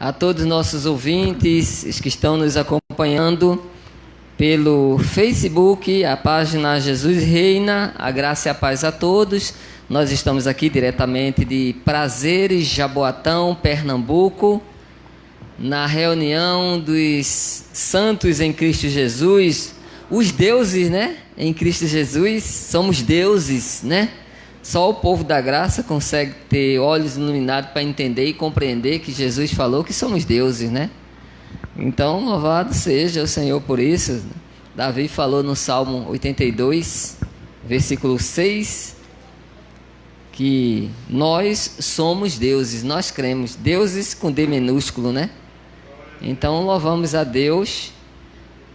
a todos os nossos ouvintes, os que estão nos acompanhando pelo Facebook, a página Jesus Reina, a graça e a paz a todos. Nós estamos aqui diretamente de Prazeres, Jaboatão, Pernambuco, na reunião dos santos em Cristo Jesus, os deuses, né? Em Cristo Jesus, somos deuses, né? Só o povo da graça consegue ter olhos iluminados para entender e compreender que Jesus falou que somos deuses, né? Então, louvado seja o Senhor por isso. Davi falou no Salmo 82, versículo 6, que nós somos deuses, nós cremos, deuses com D minúsculo, né? Então, louvamos a Deus,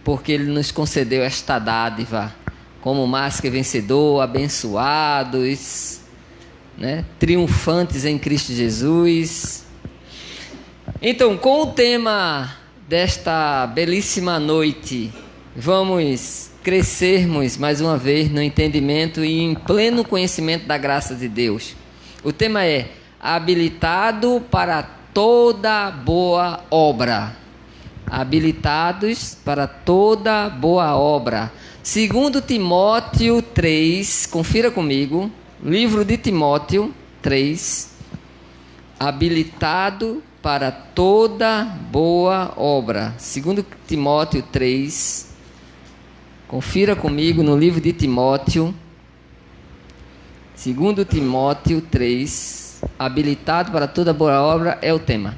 porque Ele nos concedeu esta dádiva, como mais que vencedor, abençoados, né? Triunfantes em Cristo Jesus. Então, com o tema desta belíssima noite, vamos crescermos mais uma vez no entendimento e em pleno conhecimento da graça de Deus. O tema é habilitado para toda boa obra. Habilitados para toda boa obra. 2 Timóteo 3, confira comigo, livro de Timóteo 3, habilitado para toda boa obra. 2 Timóteo 3, confira comigo no livro de Timóteo, 2 Timóteo 3, habilitado para toda boa obra é o tema.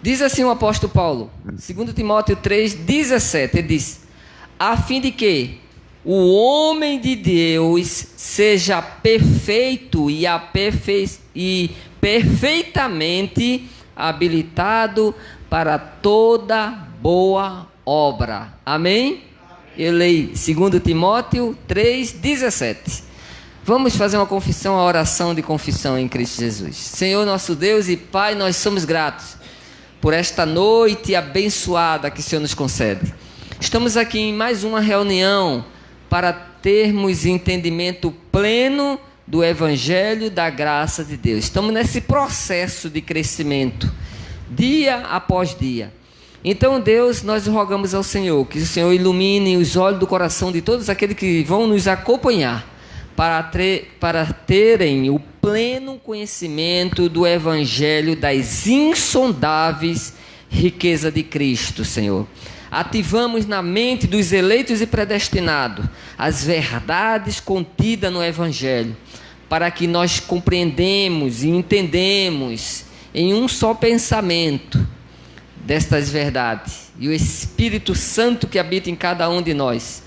Diz assim o apóstolo Paulo, 2 Timóteo 3, 17, ele diz, a fim de que o homem de Deus seja perfeito e perfeitamente habilitado para toda boa obra. Amém? Eu leio 2 Timóteo 3, 17. Vamos fazer uma confissão, a oração de confissão em Cristo Jesus. Senhor nosso Deus e Pai, nós somos gratos por esta noite abençoada que o Senhor nos concede. Estamos aqui em mais uma reunião para termos entendimento pleno do Evangelho da graça de Deus. Estamos nesse processo de crescimento, dia após dia. Então, Deus, nós rogamos ao Senhor, que o Senhor ilumine os olhos do coração de todos aqueles que vão nos acompanhar, para terem o pleno conhecimento do Evangelho das insondáveis riquezas de Cristo, Senhor. Ativamos na mente dos eleitos e predestinados as verdades contidas no Evangelho, para que nós compreendemos e entendemos em um só pensamento destas verdades. E o Espírito Santo que habita em cada um de nós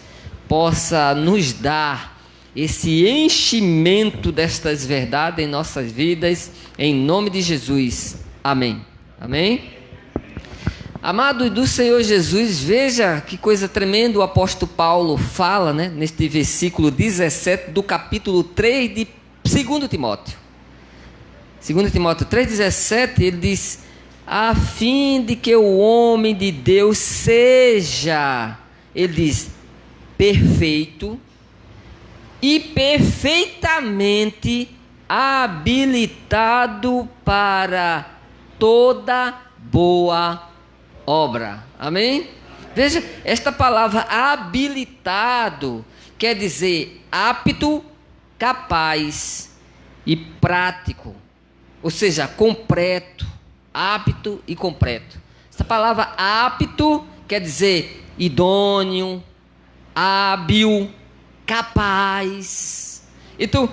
possa nos dar esse enchimento destas verdades em nossas vidas, em nome de Jesus. Amém. Amém? Amado do Senhor Jesus, veja que coisa tremenda o apóstolo Paulo fala, né, neste versículo 17 do capítulo 3 de 2 Timóteo. 2 Timóteo 3,17, ele diz, a fim de que o homem de Deus seja, ele diz, perfeito e perfeitamente habilitado para toda boa obra. Amém? Veja, esta palavra habilitado quer dizer apto, capaz e prático, ou seja, completo, apto e completo. Esta palavra apto quer dizer idôneo, hábil, capaz. Então,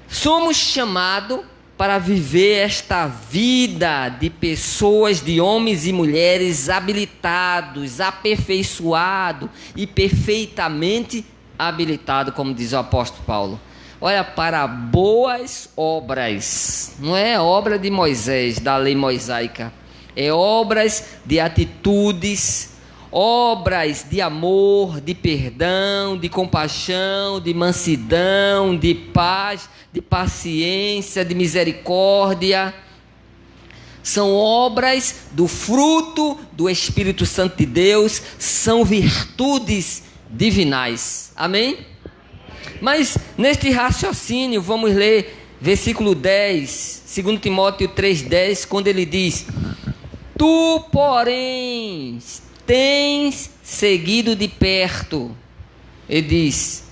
somos chamados para viver esta vida de pessoas, de homens e mulheres habilitados, aperfeiçoados e perfeitamente habilitados, como diz o apóstolo Paulo. Olha, para boas obras, não é obra de Moisés, da lei mosaica, é obras de atitudes, obras de amor, de perdão, de compaixão, de mansidão, de paz, de paciência, de misericórdia. São obras do fruto do Espírito Santo de Deus, são virtudes divinais. Amém? Mas neste raciocínio, vamos ler versículo 10, 2 Timóteo 3,10, quando ele diz: Tu, porém, tens seguido de perto, ele diz,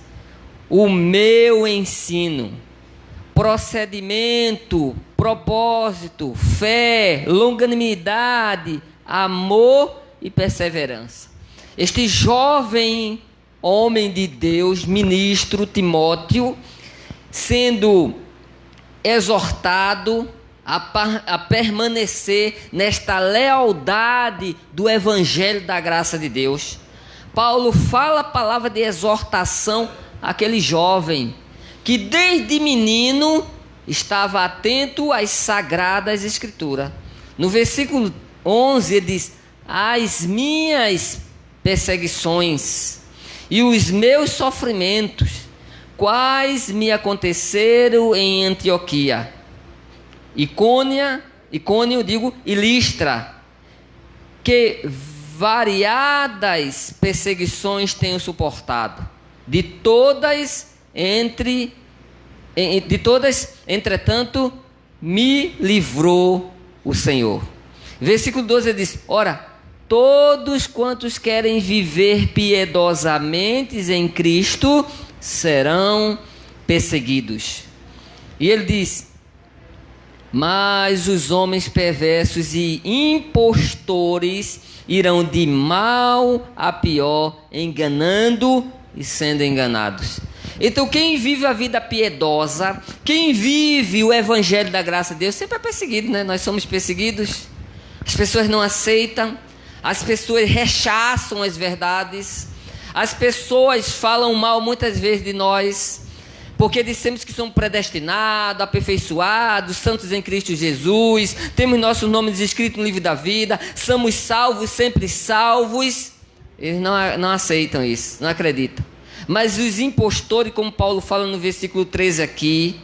o meu ensino, procedimento, propósito, fé, longanimidade, amor e perseverança. Este jovem homem de Deus, ministro Timóteo, sendo exortado a permanecer nesta lealdade do evangelho da graça de Deus. Paulo fala a palavra de exortação àquele jovem que desde menino estava atento às sagradas escrituras. No versículo 11 ele diz: as minhas perseguições e os meus sofrimentos, quais me aconteceram em Antioquia, Icônio, e Listra, que variadas perseguições tenho suportado. De todas, entretanto, me livrou o Senhor. Versículo 12 ele diz: ora, todos quantos querem viver piedosamente em Cristo serão perseguidos. E ele diz: mas os homens perversos e impostores irão de mal a pior, enganando e sendo enganados. Então quem vive a vida piedosa, quem vive o evangelho da graça de Deus, sempre é perseguido, né? Nós somos perseguidos, as pessoas não aceitam, as pessoas rechaçam as verdades, as pessoas falam mal muitas vezes de nós, porque dissemos que somos predestinados, aperfeiçoados, santos em Cristo Jesus, temos nossos nomes escritos no livro da vida, somos salvos, sempre salvos. Eles não aceitam isso, não acreditam. Mas os impostores, como Paulo fala no versículo 13 aqui,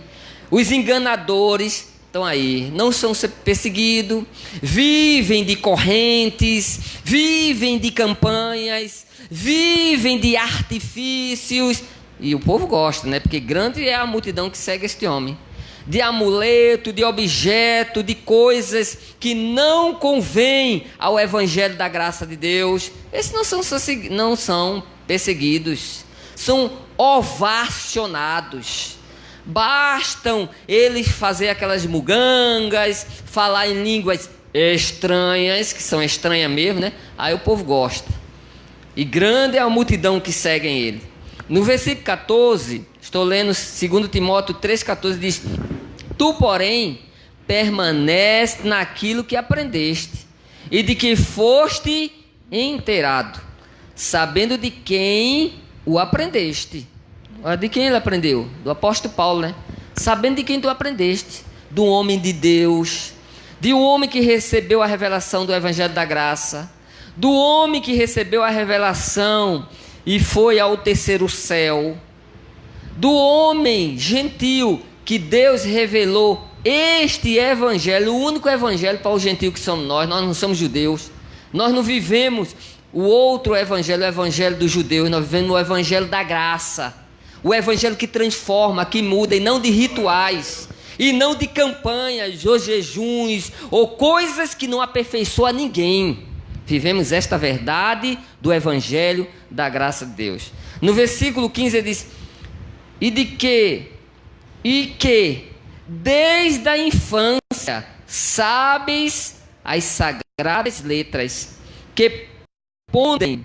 os enganadores estão aí, não são perseguidos, vivem de correntes, vivem de campanhas, vivem de artifícios. E o povo gosta, né? Porque grande é a multidão que segue este homem. De amuleto, de objeto, de coisas que não convêm ao evangelho da graça de Deus. Esses não são perseguidos, são ovacionados. Bastam eles fazer aquelas mugangas, falar em línguas estranhas, que são estranhas mesmo, né? Aí o povo gosta. E grande é a multidão que segue ele. No versículo 14, estou lendo 2 Timóteo 3,14, diz: tu, porém, permanece naquilo que aprendeste e de que foste inteirado, sabendo de quem o aprendeste. De quem ele aprendeu? Do apóstolo Paulo, né? Sabendo de quem tu aprendeste, do homem de Deus, de um homem que recebeu a revelação do evangelho da graça, do homem que recebeu a revelação e foi ao terceiro céu, do homem gentil que Deus revelou este evangelho, o único evangelho para o gentil que somos nós não somos judeus, nós não vivemos o outro evangelho, o evangelho dos judeus, nós vivemos o evangelho da graça, o evangelho que transforma, que muda, e não de rituais, e não de campanhas, ou jejuns, ou coisas que não aperfeiçoam ninguém. Vivemos esta verdade do evangelho da graça de Deus. No versículo 15 ele diz: e que desde a infância sabes as sagradas letras, que podem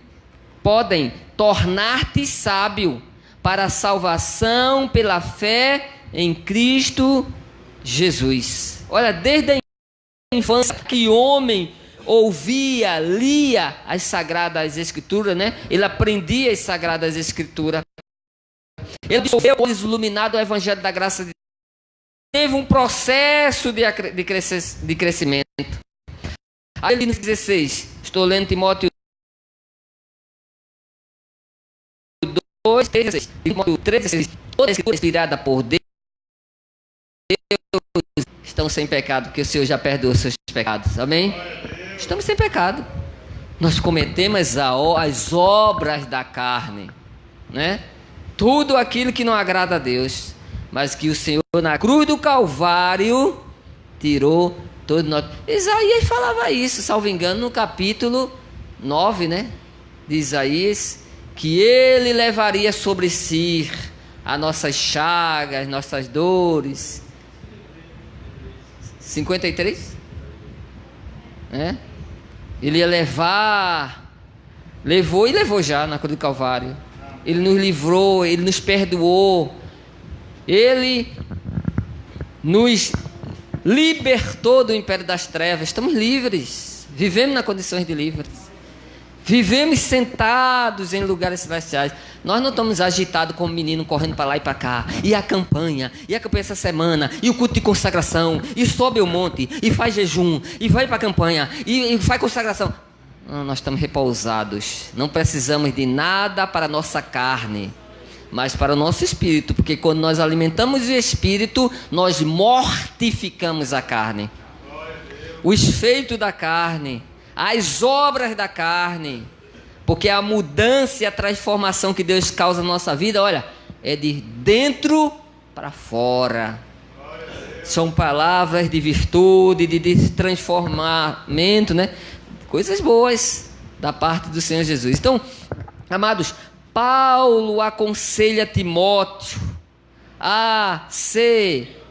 tornar-te sábio para a salvação pela fé em Cristo Jesus. Olha, desde a infância que homem ouvia, lia as sagradas escrituras, né? Ele aprendia as sagradas escrituras. Ele foi iluminado ao evangelho da graça de Deus. Teve um processo de crescimento. Aí no 16, estou lendo Timóteo 2, 16, Timóteo 3, toda a escritura inspirada por Deus estão sem pecado, porque o Senhor já perdoou os seus pecados. Amém? Estamos sem pecado. Nós cometemos as obras da carne, né? Tudo aquilo que não agrada a Deus, mas que o Senhor na cruz do Calvário tirou Todo nós. Isaías falava isso, salvo engano, no capítulo 9, né? De Isaías, que ele levaria sobre si as nossas chagas, nossas dores. 53? Ele ia levar, levou e levou já na cruz do Calvário. Ele nos livrou, ele nos perdoou, ele nos libertou do império das trevas. Estamos livres, vivemos nas condições de livres, vivemos sentados em lugares celestiais. Nós não estamos agitados como menino correndo para lá e para cá, e a campanha essa semana, e o culto de consagração, e sobe o monte, e faz jejum, e vai para a campanha, e faz consagração. Não, nós estamos repousados, não precisamos de nada para a nossa carne, mas para o nosso espírito, porque quando nós alimentamos o espírito, nós mortificamos a carne, os feitos da carne, as obras da carne, porque a mudança e a transformação que Deus causa na nossa vida, olha, é de dentro para fora. São palavras de virtude, de transformamento, né? Coisas boas da parte do Senhor Jesus. Então, amados, Paulo aconselha Timóteo a ser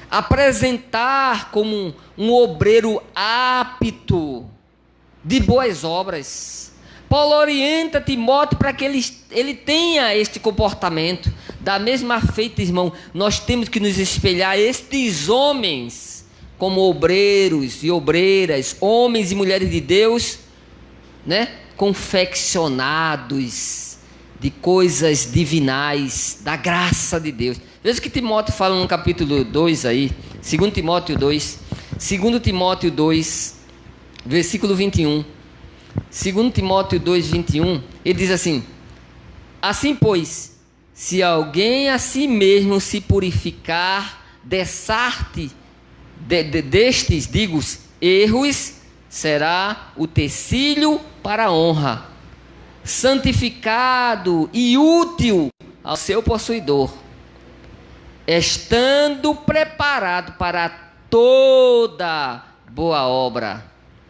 apresentar como um obreiro apto de boas obras. Paulo orienta Timóteo para que ele tenha este comportamento. Da mesma feita, irmão, nós temos que nos espelhar estes homens como obreiros e obreiras, homens e mulheres de Deus, né? Confeccionados de coisas divinais, da graça de Deus. Veja o que Timóteo fala no capítulo 2 aí, 2 Timóteo 2, 2 Timóteo 2, versículo 21. 2 Timóteo 2, 21, ele diz assim: assim, pois, se alguém a si mesmo se purificar destes erros, será utensílio para a honra, santificado e útil ao seu possuidor, estando preparado para toda boa obra.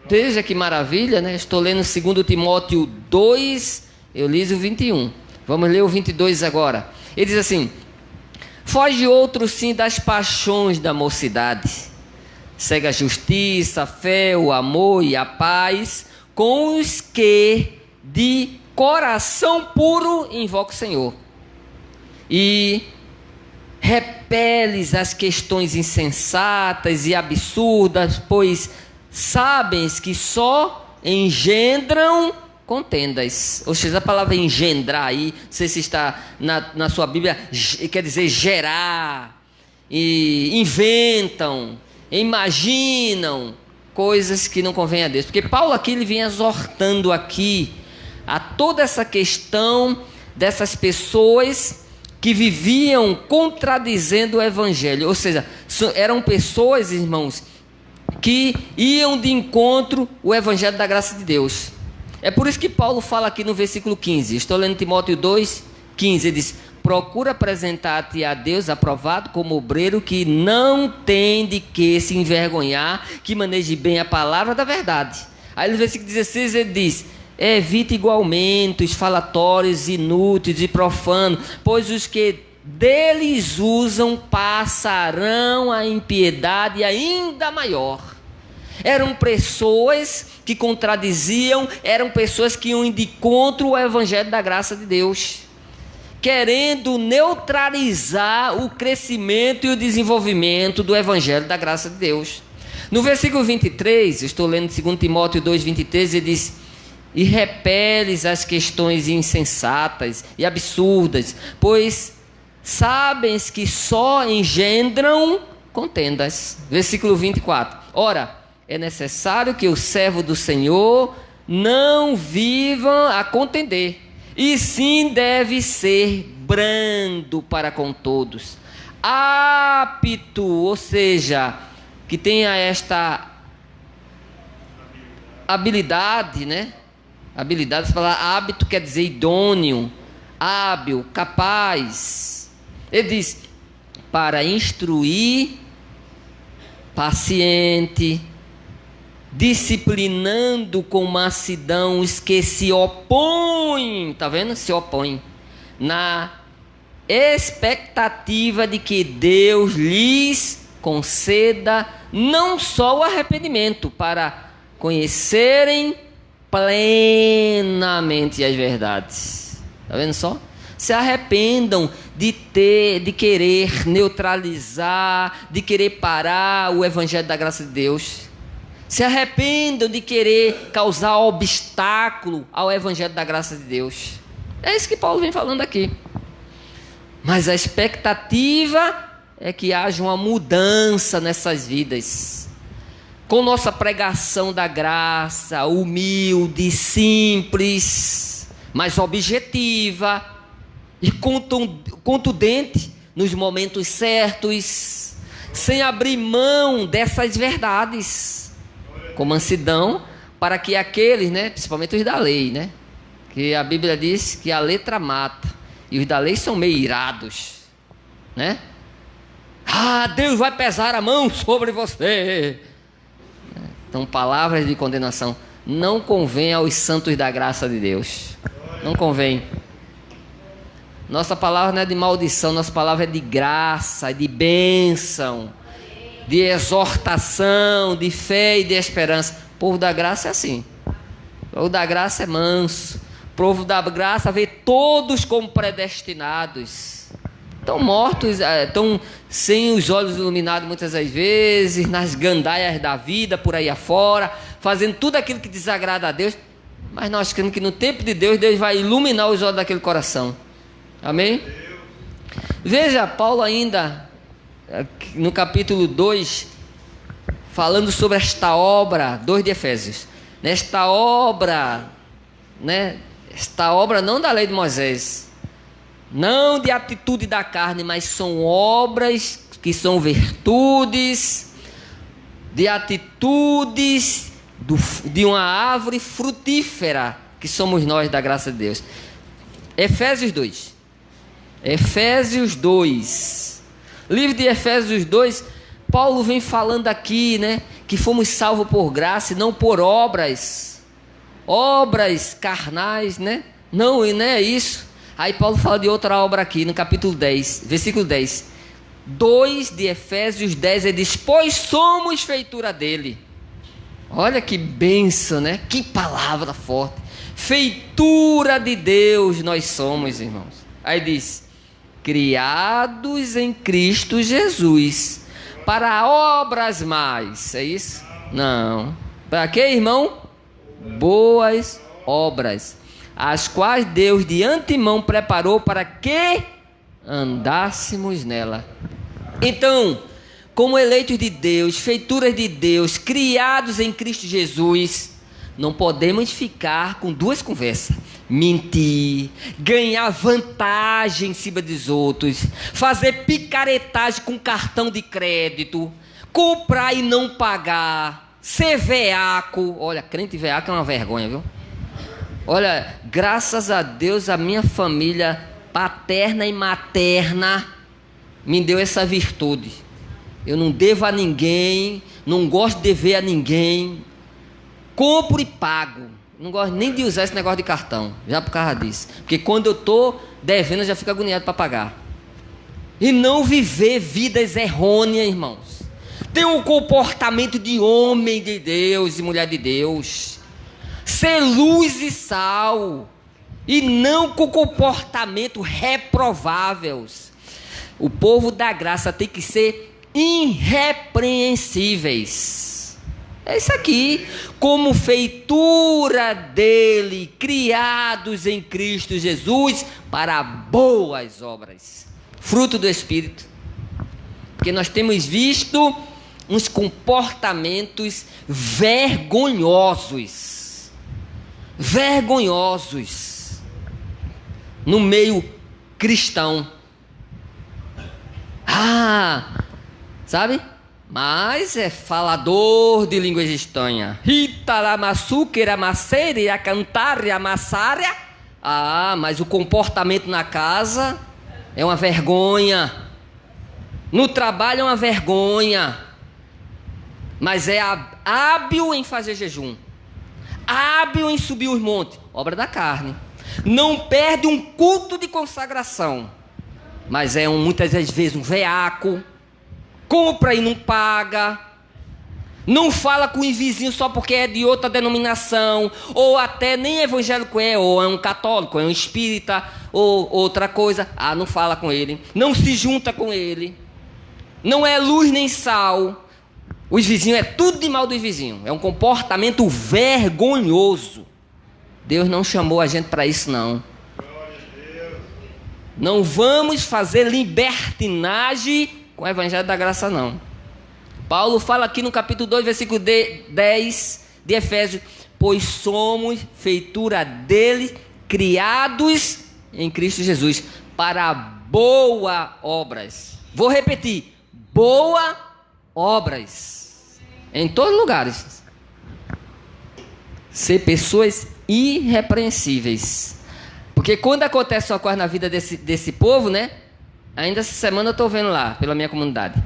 Veja que maravilha, né? Estou lendo 2 Timóteo 2, eu li o 21. Vamos ler o 22 agora. Ele diz assim: foge outro sim das paixões da mocidade, segue a justiça, a fé, o amor e a paz com os que de coração puro invocam o Senhor, e repeles as questões insensatas e absurdas, pois sabes que só engendram contendas. Ou seja, a palavra engendrar aí, não sei se está na sua Bíblia, quer dizer gerar, e inventam, imaginam coisas que não convêm a Deus. Porque Paulo aqui, ele vem exortando aqui a toda essa questão dessas pessoas que viviam contradizendo o evangelho. Ou seja, eram pessoas, irmãos, que iam de encontro o evangelho da graça de Deus. É por isso que Paulo fala aqui no versículo 15, estou lendo Timóteo 2, 15, ele diz: procura apresentar-te a Deus aprovado como obreiro que não tem de que se envergonhar, que maneje bem a palavra da verdade. Aí no versículo 16 ele diz: evite igualmente os falatórios inúteis e profanos, pois os que deles usam passarão a impiedade ainda maior. Eram pessoas que contradiziam, eram pessoas que iam de contra o evangelho da graça de Deus, querendo neutralizar o crescimento e o desenvolvimento do evangelho da graça de Deus. No versículo 23, eu estou lendo 2 Timóteo 2, 23, ele diz: e repeles as questões insensatas e absurdas, pois sabes que só engendram contendas. Versículo 24, ora, é necessário que o servo do Senhor não viva a contender, e sim deve ser brando para com todos, apto, ou seja, que tenha esta habilidade, né? Habilidade, se falar hábito quer dizer idôneo, hábil, capaz. Ele diz: para instruir paciente, disciplinando com mansidão os que se opõem, tá vendo? Se opõem, na expectativa de que Deus lhes conceda não só o arrependimento, para conhecerem plenamente as verdades. Tá vendo só? Se arrependam de querer neutralizar, de querer parar o evangelho da graça de Deus. Se arrependam de querer causar obstáculo ao evangelho da graça de Deus. É isso que Paulo vem falando aqui. Mas a expectativa é que haja uma mudança nessas vidas. Com nossa pregação da graça, humilde, simples, mas objetiva e contundente nos momentos certos, sem abrir mão dessas verdades, com mansidão, para que aqueles, né, principalmente os da lei, né, que a Bíblia diz que a letra mata, e os da lei são meio irados, né? Ah, Deus vai pesar a mão sobre você. Então, palavras de condenação não convém aos santos da graça de Deus. Não convém. Nossa palavra não é de maldição, nossa palavra é de graça, de bênção, de exortação, de fé e de esperança. O povo da graça é assim. O povo da graça é manso. O povo da graça vê todos como predestinados. Estão mortos, estão sem os olhos iluminados muitas das vezes, nas gandaias da vida, por aí afora, fazendo tudo aquilo que desagrada a Deus. Mas nós cremos que no tempo de Deus, Deus vai iluminar os olhos daquele coração. Amém? Veja, Paulo ainda, no capítulo 2, falando sobre esta obra, 2 de Efésios. Nesta obra, né? Esta obra não da lei de Moisés, não de atitude da carne, mas são obras que são virtudes, de atitudes de uma árvore frutífera, que somos nós da graça de Deus. Efésios 2. Efésios 2. Livro de Efésios 2, Paulo vem falando aqui, né, que fomos salvos por graça e não por obras carnais, né? Não, e não é isso. Aí Paulo fala de outra obra aqui, no capítulo 10, versículo 10. 2 de Efésios 10, ele diz: pois somos feitura dele. Olha que bênção, né? Que palavra forte. Feitura de Deus nós somos, irmãos. Aí diz: criados em Cristo Jesus, para obras mais. É isso? Não. Para quê, irmão? Boas obras, as quais Deus de antemão preparou para que andássemos nela. Então, como eleitos de Deus, feituras de Deus, criados em Cristo Jesus, não podemos ficar com duas conversas: mentir, ganhar vantagem em cima dos outros, fazer picaretagem com cartão de crédito, comprar e não pagar, ser veaco. Olha, crente veaco é uma vergonha, viu? Olha, graças a Deus a minha família paterna e materna me deu essa virtude. Eu não devo a ninguém, não gosto de dever a ninguém, compro e pago. Não gosto nem de usar esse negócio de cartão, já por causa disso. Porque quando eu estou devendo, eu já fico agoniado para pagar. E não viver vidas errôneas, irmãos. Ter um comportamento de homem de Deus e mulher de Deus. Ser luz e sal. E não com comportamento reprováveis. O povo da graça tem que ser irrepreensíveis. É isso aqui. Como feitura dele, criados em Cristo Jesus para boas obras. Fruto do Espírito. Porque nós temos visto uns comportamentos vergonhosos. Vergonhosos. No meio cristão. Sabe? Mas é falador de línguas estranhas. Mas o comportamento na casa é uma vergonha. No trabalho é uma vergonha. mas é hábil em fazer jejum, hábil em subir os montes, obra da carne. Não perde um culto de consagração, mas é muitas das vezes um veaco, compra e não paga, não fala com o vizinho só porque é de outra denominação, ou até nem evangélico é, ou é um católico, é um espírita, ou outra coisa, não fala com ele, não se junta com ele, não é luz nem sal. Os vizinhos, é tudo de mal dos vizinhos, é um comportamento vergonhoso. Deus não chamou a gente para isso, não. Não vamos fazer libertinagem com o evangelho da graça, não. Paulo fala aqui no capítulo 2, versículo 10 de Efésios: pois somos feitura dele, criados em Cristo Jesus, para boas obras. Vou repetir: boas obras. Em todos os lugares. Ser pessoas irrepreensíveis. Porque quando acontece uma coisa na vida desse povo, né? Ainda essa semana eu estou vendo lá, pela minha comunidade.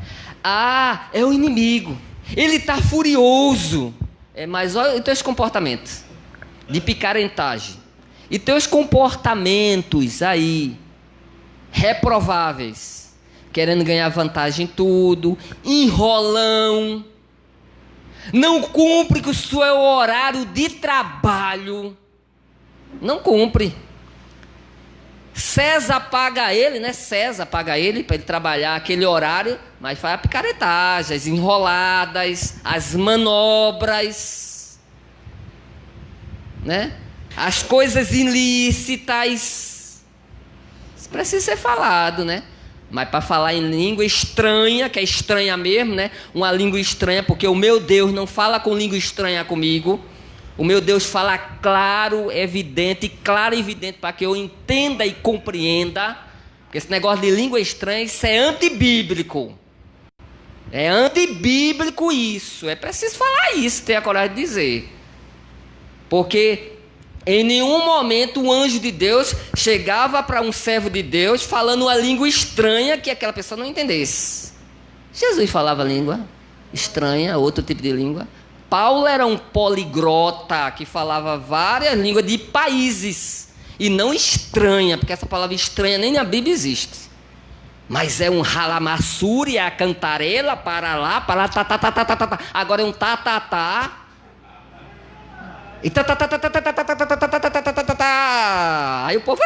É o inimigo. Ele está furioso. Mas olha os teus comportamentos de picarentagem. E teus comportamentos aí, reprováveis. Querendo ganhar vantagem em tudo. Enrolão. Não cumpre com o seu horário de trabalho. Não cumpre. César paga ele, né? César paga ele para ele trabalhar aquele horário, mas faz a picaretagem, as enroladas, as manobras, né? As coisas ilícitas. Isso precisa ser falado, né? Mas para falar em língua estranha, que é estranha mesmo, né? Uma língua estranha, porque o meu Deus não fala com língua estranha comigo. O meu Deus fala claro, evidente para que eu entenda e compreenda. Porque esse negócio de língua estranha, isso é antibíblico. É antibíblico isso. É preciso falar isso, ter a coragem de dizer. Porque em nenhum momento o anjo de Deus chegava para um servo de Deus falando uma língua estranha que aquela pessoa não entendesse. Jesus falava língua estranha, outro tipo de língua. Paulo era um poliglota que falava várias línguas de países e não estranha, porque essa palavra estranha nem na Bíblia existe. Mas é um ralamassuri, é a cantarela, para lá, tá, tá, tá, tá, tá, tá. Agora é um tá, tá, tá. E tá, tá, tá, tá, tá, tá, tá, tá, tá, tá, tá, tá, tá, tá, tá. Aí o povo...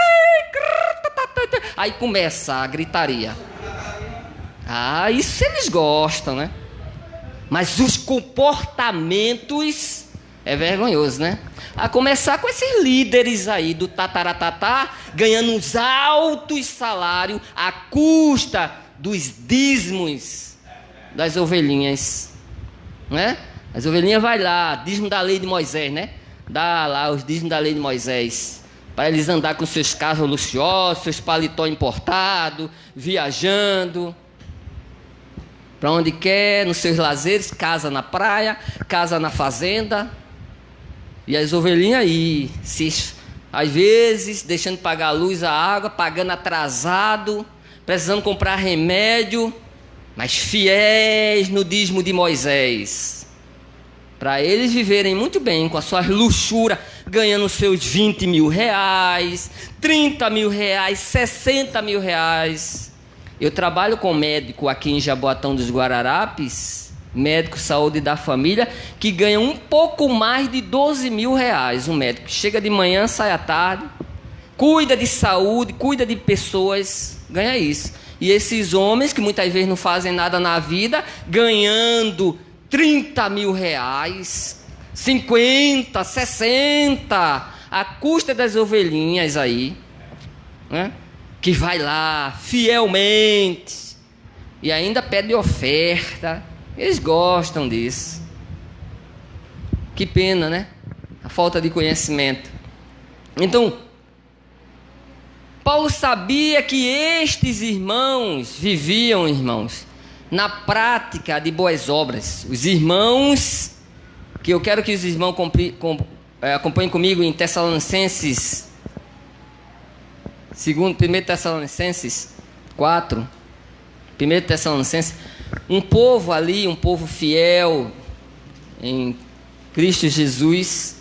Aí começa a gritaria. Isso eles gostam, né? Mas os comportamentos é vergonhoso, né? A começar com esses líderes aí do tataratatá, ganhando uns altos salários à custa dos dízimos das ovelhinhas, né? As ovelhinhas vai lá, dízimo da lei de Moisés, né? Dá lá os dízimos da lei de Moisés, para eles andar com seus carros luxuosos, seus paletó importados, viajando para onde quer, nos seus lazeres, casa na praia, casa na fazenda. E as ovelhinhas aí, às vezes, deixando de pagar a luz, a água, pagando atrasado, precisando comprar remédio, mas fiéis no dízimo de Moisés. Para eles viverem muito bem com as suas luxuras, ganhando seus 20 mil reais, 30 mil reais, 60 mil reais. Eu trabalho com médico aqui em Jaboatão dos Guararapes, médico saúde da família, que ganha um pouco mais de 12 mil reais. Um médico chega de manhã, sai à tarde, cuida de saúde, cuida de pessoas, ganha isso. E esses homens que muitas vezes não fazem nada na vida, ganhando 30 mil reais, 50, 60, a custa das ovelhinhas aí, né? Que vai lá fielmente e ainda pede oferta. Eles gostam disso. Que pena, né? A falta de conhecimento. Então, Paulo sabia que estes irmãos viviam, irmãos, na prática de boas obras. Os irmãos, que eu quero que os irmãos acompanhem comigo em Tessalonicenses 1 Tessalonicenses 4, 1 Tessalonicenses, um povo ali, um povo fiel, em Cristo Jesus,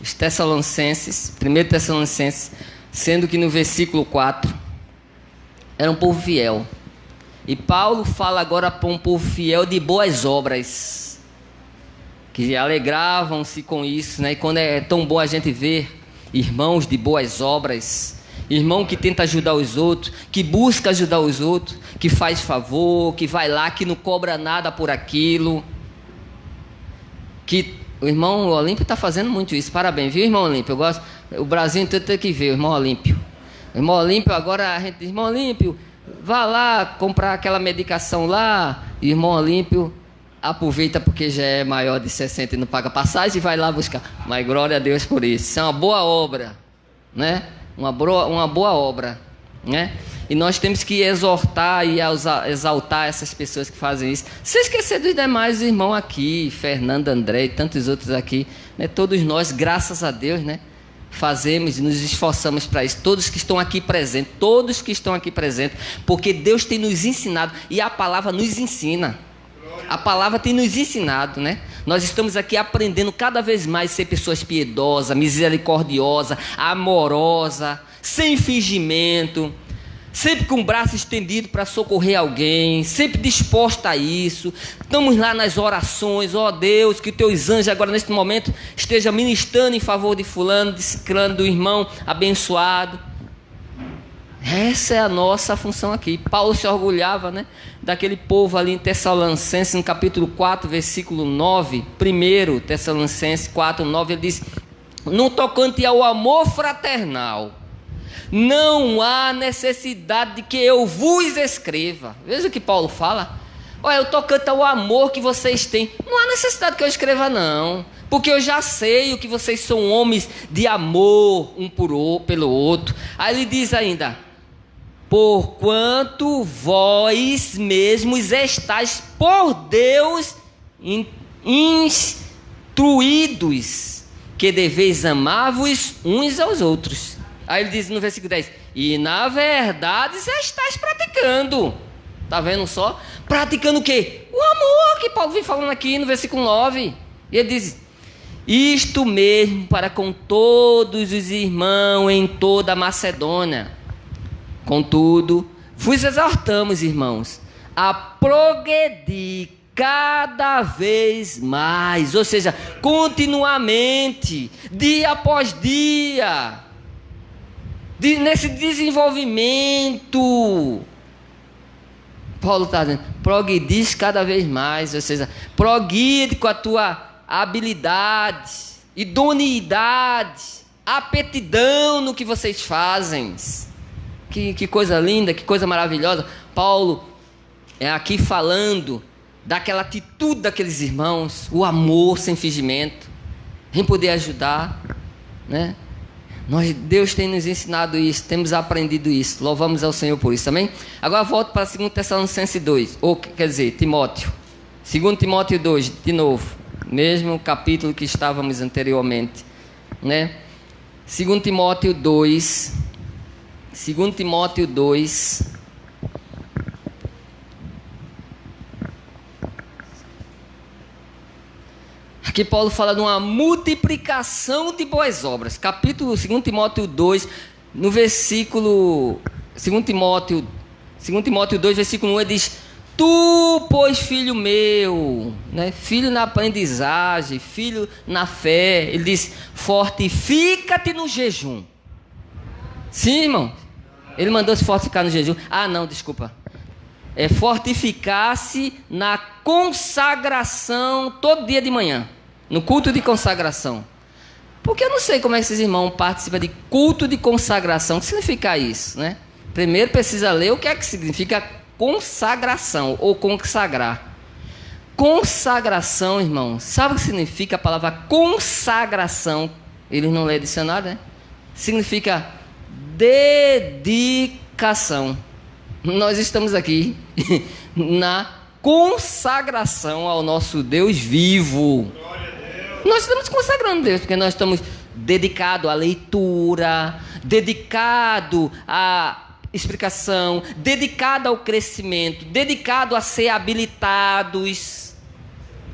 os Tessalonicenses, 1 Tessalonicenses, sendo que no versículo 4, era um povo fiel. E Paulo fala agora para um povo fiel de boas obras, que alegravam-se com isso, né? E quando é tão bom a gente ver irmãos de boas obras, irmão que tenta ajudar os outros, que busca ajudar os outros, que faz favor, que vai lá, que não cobra nada por aquilo. Que o irmão Olímpio está fazendo muito isso. Parabéns, viu, irmão Olímpio? Eu gosto. O Brasil inteiro tem que ver o irmão Olímpio. O irmão Olímpio, agora a gente diz, irmão Olímpio, vá lá comprar aquela medicação lá. E irmão Olímpio aproveita porque já é maior de 60 e não paga passagem e vai lá buscar. Mas glória a Deus por isso. Isso é uma boa obra, né? Uma boa obra, né? E nós temos que exortar e exaltar essas pessoas que fazem isso. Sem esquecer dos demais irmãos aqui, Fernando, André e tantos outros aqui, né? Todos nós, graças a Deus, né? Fazemos e nos esforçamos para isso. Todos que estão aqui presentes, porque Deus tem nos ensinado e a palavra nos ensina. A palavra tem nos ensinado, né? Nós estamos aqui aprendendo cada vez mais a ser pessoas piedosas, misericordiosas, amorosas, sem fingimento, sempre com o braço estendido para socorrer alguém, sempre disposta a isso. Estamos lá nas orações, ó Deus, que teus anjos agora neste momento estejam ministrando em favor de fulano, de ciclano, do irmão abençoado. Essa é a nossa função aqui. Paulo se orgulhava, né, daquele povo ali em Tessalonicenses, no capítulo 4, versículo 9. 1 Tessalonicenses 4, 9, ele diz: no tocante ao amor fraternal, não há necessidade de que eu vos escreva. Veja o que Paulo fala. Olha, eu tocante ao amor que vocês têm, não há necessidade que eu escreva não, porque eu já sei o que vocês são homens de amor um pelo outro. Aí ele diz ainda: porquanto vós mesmos estáis por Deus instruídos, que deveis amar-vos uns aos outros. Aí ele diz no versículo 10: e na verdade já estáis praticando. Está vendo só? Praticando o quê? O amor que Paulo vem falando aqui no versículo 9. E ele diz: isto mesmo para com todos os irmãos em toda a Macedônia. Contudo, vos exortamos, irmãos, a progredir cada vez mais, ou seja, continuamente, dia após dia, nesse desenvolvimento. Paulo está dizendo: progredis cada vez mais, ou seja, progride com a tua habilidade, idoneidade, aptidão no que vocês fazem. Que coisa linda, que coisa maravilhosa. Paulo é aqui falando daquela atitude daqueles irmãos, o amor sem fingimento, em poder ajudar, né? Deus tem nos ensinado isso, temos aprendido isso, louvamos ao Senhor por isso, amém? Agora volto para 2 Tessalonicenses 2, ou quer dizer, Timóteo, 2 Timóteo 2, de novo, mesmo capítulo que estávamos anteriormente, né? 2 Timóteo 2, aqui Paulo fala de uma multiplicação de boas obras. Capítulo 2 Timóteo 2, no versículo 2 Timóteo 2, versículo 1, ele diz: tu, pois, filho meu, né? Filho na aprendizagem, filho na fé, ele diz: fortifica-te no jejum. Sim, irmão, ele mandou se fortificar no jejum. Ah, não, desculpa. É fortificar-se na consagração todo dia de manhã, no culto de consagração. Porque eu não sei como é que esses irmãos participam de culto de consagração. O que significa isso, né? Primeiro precisa ler o que é que significa consagração ou consagrar. Consagração, irmão, sabe o que significa a palavra consagração? Eles não lêem dicionário, né? Significa dedicação. Nós estamos aqui na consagração ao nosso Deus vivo. Nós estamos consagrando Deus, porque nós estamos dedicados à leitura, dedicados à explicação, dedicados ao crescimento, dedicados a ser habilitados.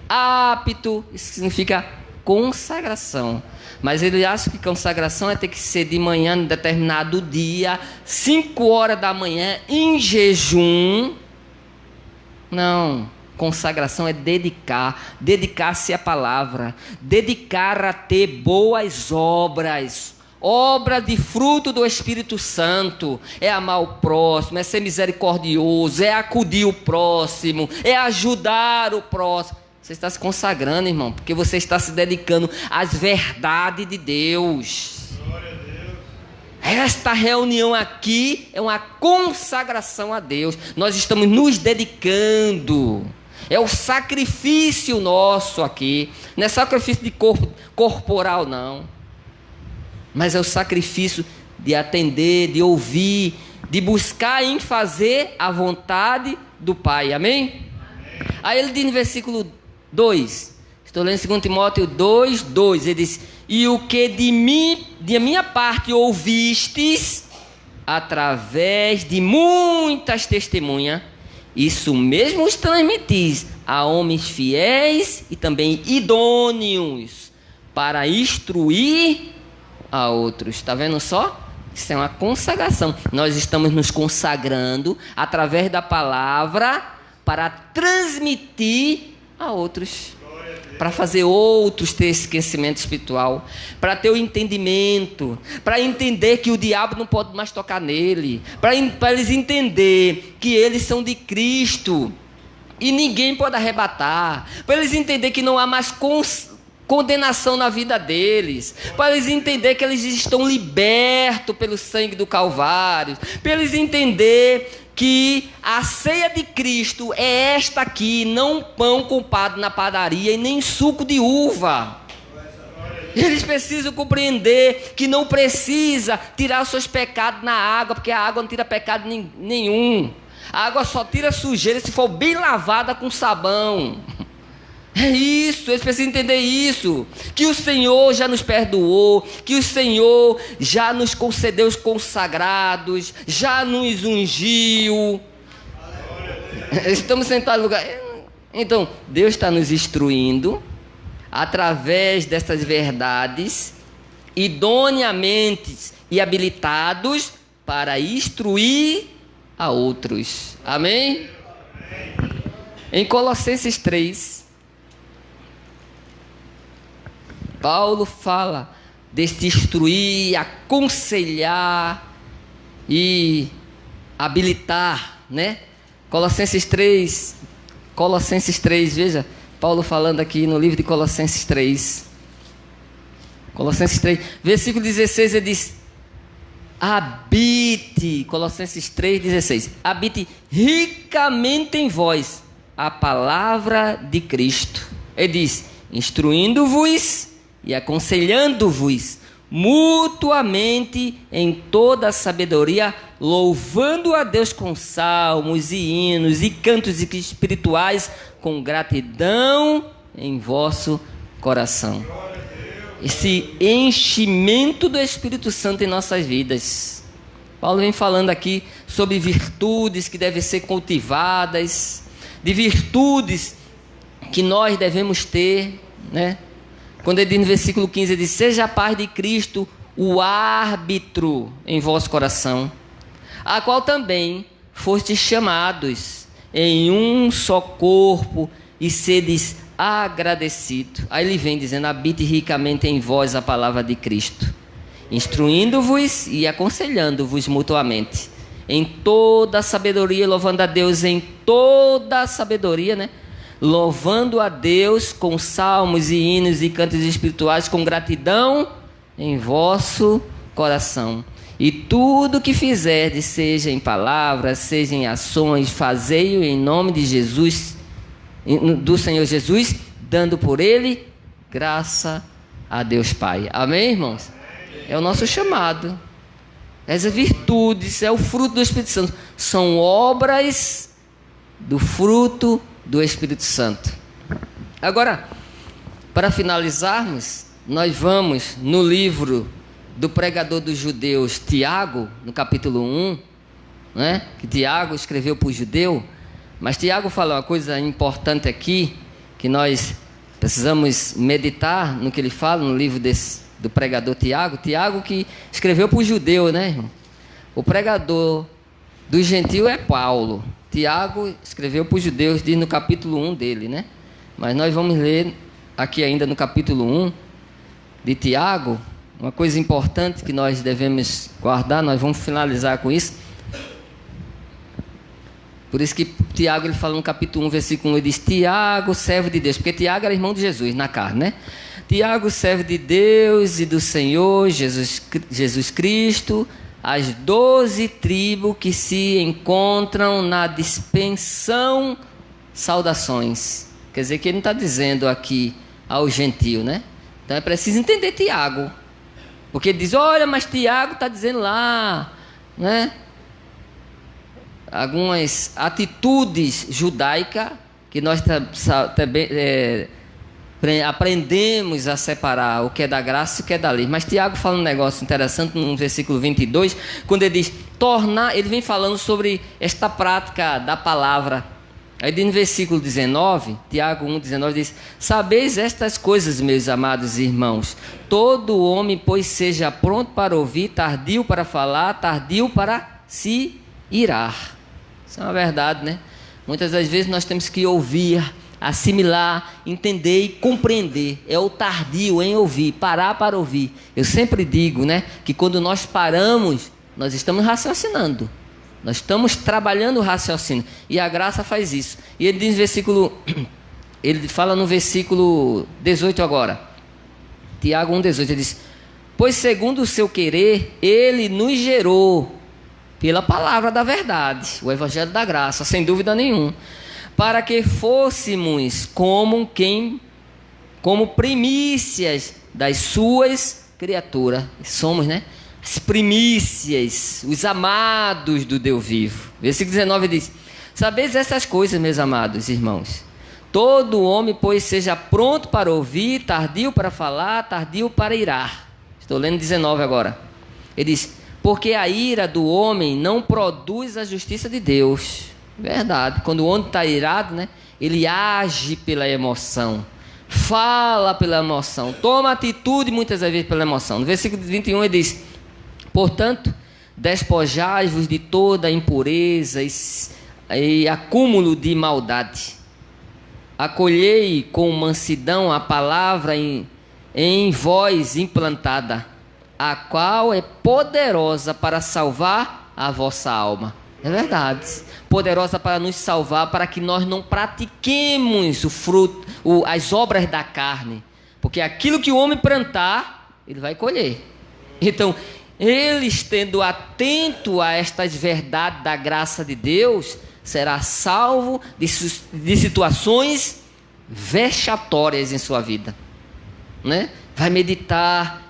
apto, isso significa consagração. Mas ele acha que consagração é ter que ser de manhã, em determinado dia, 5 horas da manhã, em jejum. Não, consagração é dedicar-se à palavra, dedicar a ter boas obras, obra de fruto do Espírito Santo. É amar o próximo, é ser misericordioso, é acudir o próximo, é ajudar o próximo. Você está se consagrando, irmão, porque você está se dedicando às verdades de Deus. Glória a Deus. Esta reunião aqui é uma consagração a Deus. Nós estamos nos dedicando. É o sacrifício nosso aqui. Não é sacrifício de corpo corporal, não. Mas é o sacrifício de atender, de ouvir, de buscar em fazer a vontade do Pai. Amém? Aí ele diz no versículo 2, estou lendo 2 Timóteo 2, 2, ele diz: e o que de minha parte ouvistes, através de muitas testemunhas, isso mesmo os transmitis a homens fiéis e também idôneos, para instruir a outros. Está vendo só? Isso é uma consagração. Nós estamos nos consagrando através da palavra para transmitir a outros, para fazer outros ter esse crescimento espiritual, para ter o entendimento, para entender que o diabo não pode mais tocar nele, para eles entender que eles são de Cristo e ninguém pode arrebatar, para eles entender que não há mais condenação na vida deles, para eles entender que eles estão libertos pelo sangue do Calvário, para eles entender que a ceia de Cristo é esta aqui, não pão comprado na padaria e nem suco de uva. Eles precisam compreender que não precisa tirar os seus pecados na água, porque a água não tira pecado nenhum. A água só tira sujeira se for bem lavada com sabão. É isso, eles precisam entender isso, que o Senhor já nos perdoou, que o Senhor já nos concedeu os consagrados, já nos ungiu. Estamos sentados no lugar. Então, Deus está nos instruindo, através dessas verdades, idoneamente e habilitados para instruir a outros. Amém? Em Colossenses 3, Paulo fala deste instruir, aconselhar e habilitar, né? Colossenses 3, veja, Paulo falando aqui no livro de Colossenses 3. Colossenses 3, versículo 16, ele diz: habite, Colossenses 3, 16, habite ricamente em vós a palavra de Cristo. Ele diz: instruindo-vos e aconselhando-vos mutuamente em toda a sabedoria, louvando a Deus com salmos e hinos e cantos espirituais, com gratidão em vosso coração. Esse enchimento do Espírito Santo em nossas vidas. Paulo vem falando aqui sobre virtudes que devem ser cultivadas, de virtudes que nós devemos ter, né? Quando ele diz no versículo 15, ele diz: seja a paz de Cristo o árbitro em vosso coração, a qual também fostes chamados em um só corpo, e sedes agradecidos. Aí ele vem dizendo: habite ricamente em vós a palavra de Cristo, instruindo-vos e aconselhando-vos mutuamente em toda a sabedoria, louvando a Deus em toda a sabedoria, né? Louvando a Deus com salmos e hinos e cantos espirituais, com gratidão em vosso coração. E tudo que fizerdes, seja em palavras, seja em ações, fazei-o em nome de Jesus, do Senhor Jesus, dando por ele graça a Deus Pai. Amém, irmãos? É o nosso chamado. Essas virtudes, é o fruto do Espírito Santo, são obras do fruto do Espírito Santo. Agora, para finalizarmos, nós vamos no livro do pregador dos judeus, Tiago, no capítulo 1, né? Que Tiago escreveu para o judeu, mas Tiago fala uma coisa importante aqui, que nós precisamos meditar no que ele fala no livro do pregador Tiago. Tiago que escreveu para o judeu, né, irmão? O pregador do gentio é Paulo. Tiago escreveu para os judeus, diz no capítulo 1 dele, né? Mas nós vamos ler aqui ainda no capítulo 1 de Tiago, uma coisa importante que nós devemos guardar, nós vamos finalizar com isso. Por isso que Tiago ele fala no capítulo 1, versículo 1, ele diz: Tiago, servo de Deus, porque Tiago era irmão de Jesus na carne, né? Tiago, servo de Deus e do Senhor Jesus Cristo, as 12 tribos que se encontram na dispersão, saudações. Quer dizer que ele não está dizendo aqui ao gentio, né? Então é preciso entender Tiago, porque ele diz: olha, mas Tiago está dizendo lá, né, algumas atitudes judaicas que nós também aprendemos a separar o que é da graça e o que é da lei. Mas Tiago fala um negócio interessante no versículo 22, quando ele diz tornar, ele vem falando sobre esta prática da palavra. Aí no versículo 19, Tiago 1,19 diz: sabeis estas coisas, meus amados irmãos, todo homem, pois, seja pronto para ouvir, tardio para falar, tardio para se irar. Isso é uma verdade, né? Muitas das vezes nós temos que ouvir, assimilar, entender e compreender. É o tardio em ouvir, parar para ouvir. Eu sempre digo, né, que quando nós paramos, nós estamos raciocinando. Nós estamos trabalhando o raciocínio. E a graça faz isso. E ele diz no versículo, ele fala no versículo 18 agora. Tiago 1,18, ele diz: pois segundo o seu querer, ele nos gerou pela palavra da verdade, o evangelho da graça, sem dúvida nenhuma, para que fôssemos como primícias das suas criaturas. Somos, né? As primícias, os amados do Deus vivo. Versículo 19 diz: sabeis essas coisas, meus amados irmãos, todo homem, pois, seja pronto para ouvir, tardio para falar, tardio para irar. Estou lendo 19 agora. Ele diz: porque a ira do homem não produz a justiça de Deus. Verdade. Quando o homem está irado, né, ele age pela emoção, fala pela emoção, toma atitude muitas vezes pela emoção. No versículo 21 ele diz: portanto, despojai-vos de toda impureza e acúmulo de maldade. Acolhei com mansidão a palavra em vós implantada, a qual é poderosa para salvar a vossa alma. É verdade. Poderosa para nos salvar, para que nós não pratiquemos o fruto, as obras da carne. Porque aquilo que o homem plantar, ele vai colher. Então, ele estando atento a estas verdades da graça de Deus, será salvo de situações vexatórias em sua vida, né? Vai meditar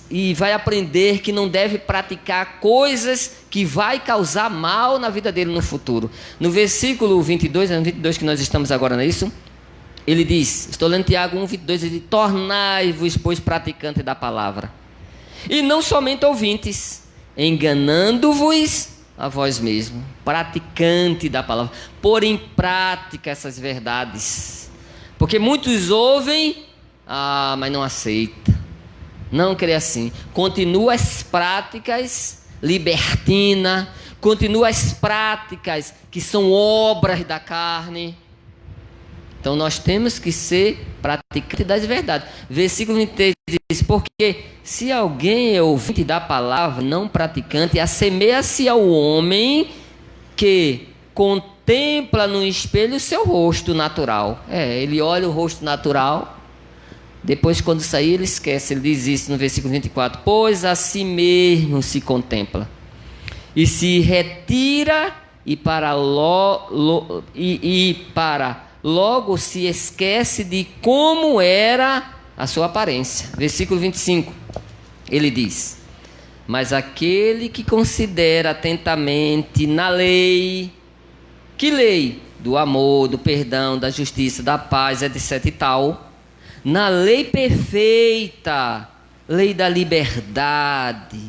e vai aprender que não deve praticar coisas que vai causar mal na vida dele no futuro. No versículo 22, é no 22 que nós estamos agora, não é isso? Ele diz, estou lendo Tiago 1, 22, ele diz: tornai-vos, pois, praticantes da palavra, e não somente ouvintes, enganando-vos a vós mesmos. Praticante da palavra, pôr em prática essas verdades, porque muitos ouvem, mas não aceitam, não crê assim, continua as práticas libertinas, continua as práticas que são obras da carne. Então nós temos que ser praticantes das verdades. Versículo 23 diz: porque se alguém é ouvinte da palavra, não praticante, assemelha-se ao homem que contempla no espelho o seu rosto natural. Ele olha o rosto natural, depois quando sair ele esquece. Ele diz isso no versículo 24: pois a si mesmo se contempla, e se retira, e para logo se esquece de como era a sua aparência. Versículo 25, ele diz: mas aquele que considera atentamente na lei, que lei? Do amor, do perdão, da justiça, da paz, etc e tal, na lei perfeita, lei da liberdade,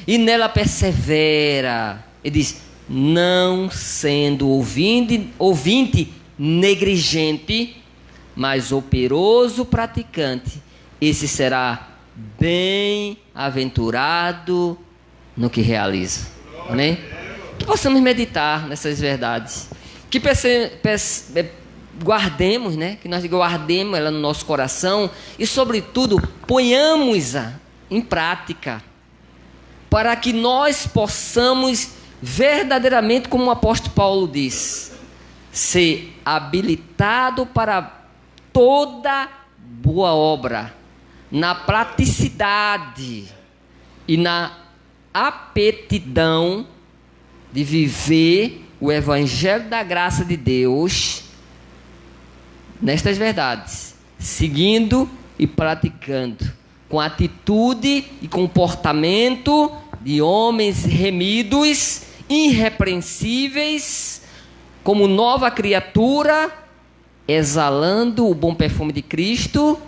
e nela persevera. Ele diz: não sendo ouvinte negligente, mas operoso praticante, esse será bem-aventurado no que realiza. Amém? Que possamos meditar nessas verdades. Que guardemos, né? Que nós guardemos ela no nosso coração e, sobretudo, ponhamos-a em prática, para que nós possamos verdadeiramente, como o apóstolo Paulo diz, ser habilitado para toda boa obra, na praticidade e na aptidão de viver o evangelho da graça de Deus nestas verdades, seguindo e praticando com atitude e comportamento de homens remidos, irrepreensíveis, como nova criatura, exalando o bom perfume de Cristo,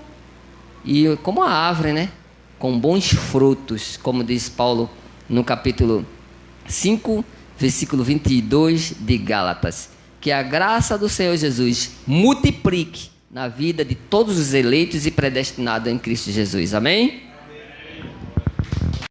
e como a árvore, né? Com bons frutos, como diz Paulo no capítulo 5, versículo 22 de Gálatas. Que a graça do Senhor Jesus multiplique na vida de todos os eleitos e predestinados em Cristo Jesus. Amém?